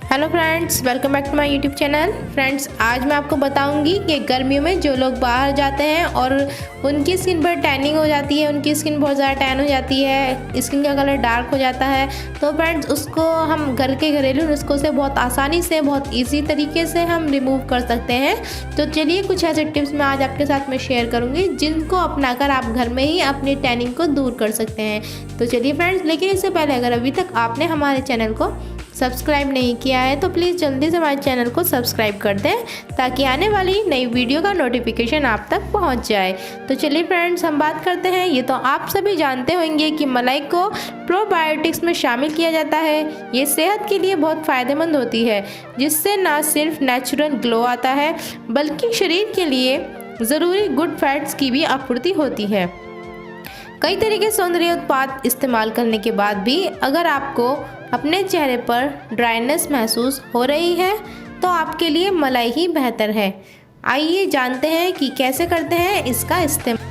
Hello friends, welcome back to my YouTube channel. Friends, आज मैं आपको बताऊंगी कि गर्मियों में जो लोग बाहर जाते हैं और उनकी स्किन पर टैनिंग हो जाती है, उनकी स्किन बहुत ज़्यादा टैन हो जाती है, स्किन का कलर डार्क हो जाता है, तो फ्रेंड्स उसको हम घर के घरेलू नुस्खों से बहुत आसानी से, बहुत ईजी तरीके से हम रिमूव कर सकते हैं। तो चलिए कुछ ऐसे टिप्स मैं आज आपके साथ में शेयर करूँगी जिनको अपनाकर आप घर में ही अपनी टैनिंग को दूर कर सकते हैं। तो चलिए फ्रेंड्स, लेकिन इससे पहले अगर अभी तक आपने हमारे चैनल को सब्सक्राइब नहीं किया है तो प्लीज़ जल्दी से हमारे चैनल को सब्सक्राइब कर दें ताकि आने वाली नई वीडियो का नोटिफिकेशन आप तक पहुंच जाए। तो चलिए फ्रेंड्स, हम बात करते हैं। ये तो आप सभी जानते होंगे कि मलाई को प्रोबायोटिक्स में शामिल किया जाता है। ये सेहत के लिए बहुत फ़ायदेमंद होती है, जिससे ना सिर्फ नेचुरल ग्लो आता है बल्कि शरीर के लिए ज़रूरी गुड फैट्स की भी आपूर्ति होती है। कई तरह के सौंदर्य उत्पाद इस्तेमाल करने के बाद भी अगर आपको अपने चेहरे पर ड्राइनेस महसूस हो रही है तो आपके लिए मलाई ही बेहतर है। आइए जानते हैं कि कैसे करते हैं इसका इस्तेमाल।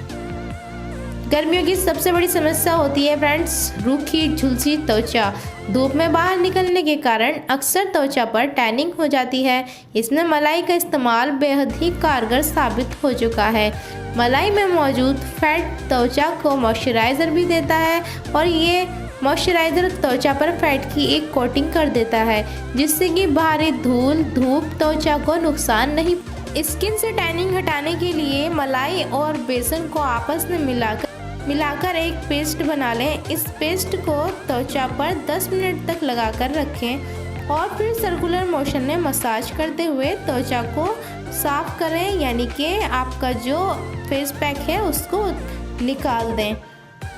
गर्मियों की सबसे बड़ी समस्या होती है फ्रेंड्स, रूखी झुलसी त्वचा। धूप में बाहर निकलने के कारण अक्सर त्वचा पर टैनिंग हो जाती है। इसमें मलाई का इस्तेमाल बेहद ही कारगर साबित हो चुका है। मलाई में मौजूद फैट त्वचा को मॉइस्चराइज़र भी देता है और ये मॉइस्चराइज़र त्वचा पर फैट की एक कोटिंग कर देता है, जिससे कि बाहरी धूल धूप त्वचा को नुकसान नहीं। स्किन से टैनिंग हटाने के लिए मलाई और बेसन को आपस में मिलाकर एक पेस्ट बना लें। इस पेस्ट को त्वचा पर 10 मिनट तक लगाकर रखें और फिर सर्कुलर मोशन में मसाज करते हुए त्वचा को साफ करें, यानी कि आपका जो फेस पैक है उसको निकाल दें।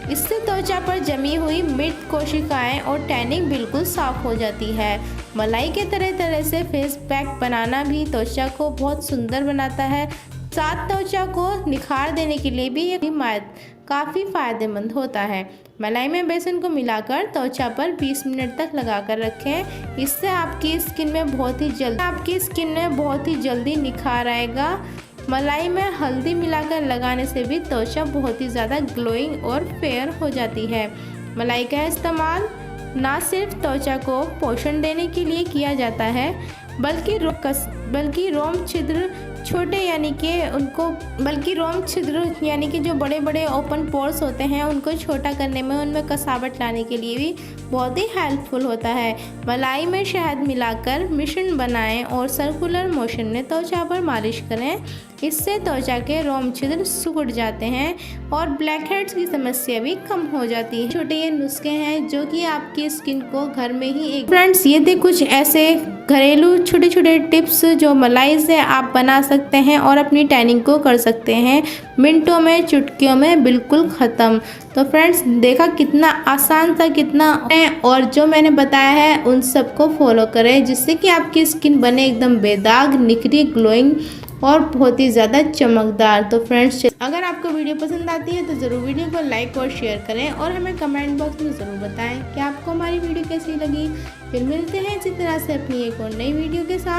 इससे त्वचा पर जमी हुई मृत कोशिकाएं और टैनिंग बिल्कुल साफ हो जाती है। मलाई के तरह तरह से फेस पैक बनाना भी त्वचा को बहुत सुंदर बनाता है। साथ त्वचा को निखार देने के लिए भी ये काफ़ी फायदेमंद होता है। मलाई में बेसन को मिलाकर त्वचा पर 20 मिनट तक लगाकर रखें। इससे आपकी स्किन में बहुत ही जल्दी निखार आएगा। मलाई में हल्दी मिलाकर लगाने से भी त्वचा बहुत ही ज़्यादा ग्लोइंग और फेयर हो जाती है। मलाई का इस्तेमाल ना सिर्फ त्वचा को पोषण देने के लिए किया जाता है बल्कि रोम छिद्र यानी कि जो बड़े बड़े ओपन पोर्स होते हैं उनको छोटा करने में, उनमें कसावट लाने के लिए भी बहुत ही हेल्पफुल होता है। मलाई में शहद मिलाकर मिश्रण बनाएं और सर्कुलर मोशन में त्वचा पर मालिश करें। इससे त्वचा के रोम छिद्र सिकुड़ जाते हैं और ब्लैक हेड्स की समस्या भी कम हो जाती है। छोटे ये नुस्खे हैं जो कि आपकी स्किन को घर में ही फ्रेंड्स, ये थे कुछ ऐसे घरेलू छोटे छोटे टिप्स जो मलाई से आप बना सकते हैं और अपनी टैनिंग को कर सकते हैं मिनटों में, चुटकियों में बिल्कुल ख़त्म। तो फ्रेंड्स, देखा कितना आसान था, कितना और जो मैंने बताया है उन सबको फॉलो करें जिससे कि आपकी स्किन बने एकदम बेदाग, निखरी, ग्लोइंग और बहुत ही ज़्यादा चमकदार। तो फ्रेंड्स, अगर आपको वीडियो पसंद आती है तो ज़रूर वीडियो को लाइक और शेयर करें और हमें कमेंट बॉक्स में ज़रूर बताएं कि आपको हमारी वीडियो कैसी लगी। फिर मिलते हैं इसी तरह से अपनी एक और नई वीडियो के साथ।